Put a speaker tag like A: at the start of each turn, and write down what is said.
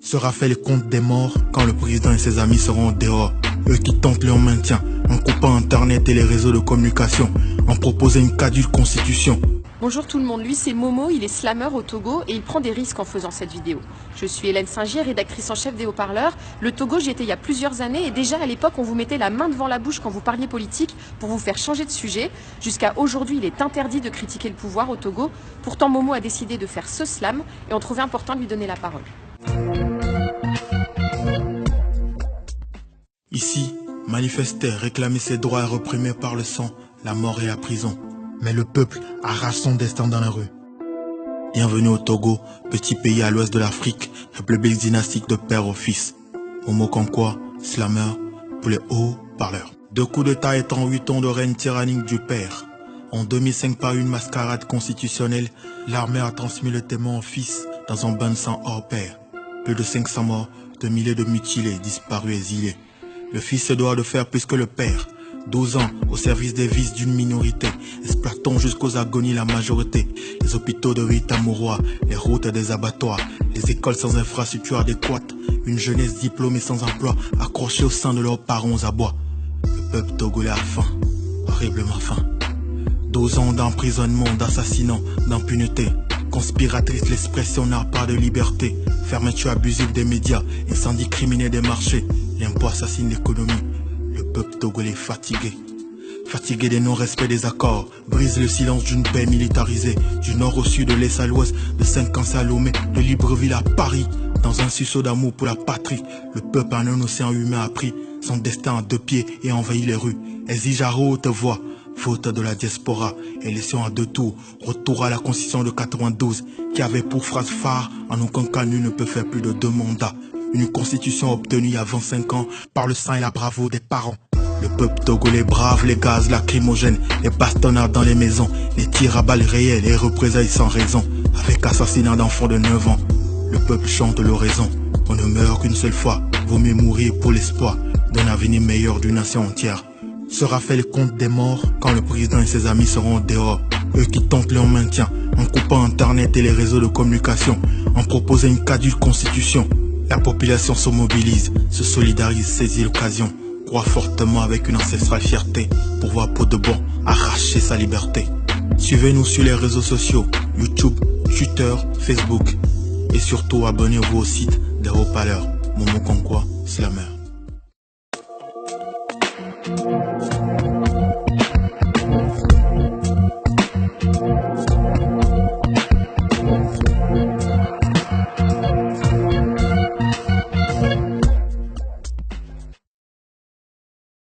A: Sera fait le compte des morts quand le président et ses amis seront dehors. Eux qui tentent leur maintien en coupant Internet et les réseaux de communication, en proposant une caduque constitution.
B: Bonjour tout le monde, lui c'est Momo, il est slammer au Togo et il prend des risques en faisant cette vidéo. Je suis Hélène Saint-Gier, rédactrice en chef des Haut-Parleurs. Le Togo, j'y étais il y a plusieurs années et déjà à l'époque on vous mettait la main devant la bouche quand vous parliez politique pour vous faire changer de sujet. Jusqu'à aujourd'hui il est interdit de critiquer le pouvoir au Togo. Pourtant Momo a décidé de faire ce slam et on trouvait important de lui donner la parole.
A: Ici, manifester, réclamer ses droits et réprimer par le sang, la mort et la prison. Mais le peuple arrache son destin dans la rue. Bienvenue au Togo, petit pays à l'ouest de l'Afrique, république dynastique de père au fils. Momo Konkwa, slammer, pour les hauts-parleurs. 2 coups d'état étant 8 ans de règne tyrannique du père. En 2005, par une mascarade constitutionnelle, l'armée a transmis le témoin au fils dans un bain de sang hors pair. Plus de 500 morts, de milliers de mutilés, disparus, exilés. Le fils se doit de faire plus que le père. 12 ans au service des vices d'une minorité, exploitant jusqu'aux agonies la majorité. Les hôpitaux de Ritamourois, les routes des abattoirs, les écoles sans infrastructure adéquate, une jeunesse diplômée sans emploi, accrochée au sein de leurs parents aux abois. Le peuple togolais a faim, horriblement faim. 12 ans d'emprisonnement, d'assassinat, d'impunité. Conspiratrice, l'expression n'a pas de liberté. Fermeture abusive des médias, incendie criminel des marchés. L'impôt assassine l'économie. Le peuple togolais fatigué. Fatigué des non-respects des accords. Brise le silence d'une paix militarisée. Du nord au sud, de l'est à l'ouest. De Saint-Quentin à Lomé, de Libreville à Paris. Dans un sursaut d'amour pour la patrie. Le peuple en un océan humain a pris son destin à 2 pieds et envahit les rues. Exige à haute voix. Faute de la diaspora, élection à 2 tours, retour à la constitution de 92, qui avait pour phrase phare, en aucun cas nul ne peut faire plus de 2 mandats. Une constitution obtenue il y a 25 ans par le sang et la bravoure des parents. Le peuple togolais brave les gaz lacrymogènes, les bastonnades dans les maisons, les tirs à balles réelles et représailles sans raison, avec assassinat d'enfants de 9 ans. Le peuple chante l'oraison, on ne meurt qu'une seule fois, vaut mieux mourir pour l'espoir d'un avenir meilleur d'une nation entière. Sera fait le compte des morts quand le président et ses amis seront dehors. Eux qui tentent leur maintien en coupant Internet et les réseaux de communication, en proposant une caduque constitution. La population se mobilise, se solidarise, saisit l'occasion, croit fortement avec une ancestrale fierté pour voir pour de bon arracher sa liberté. Suivez-nous sur les réseaux sociaux, YouTube, Twitter, Facebook. Et surtout abonnez-vous au site des Haut-Parleurs. Momo Konkwa, slammer.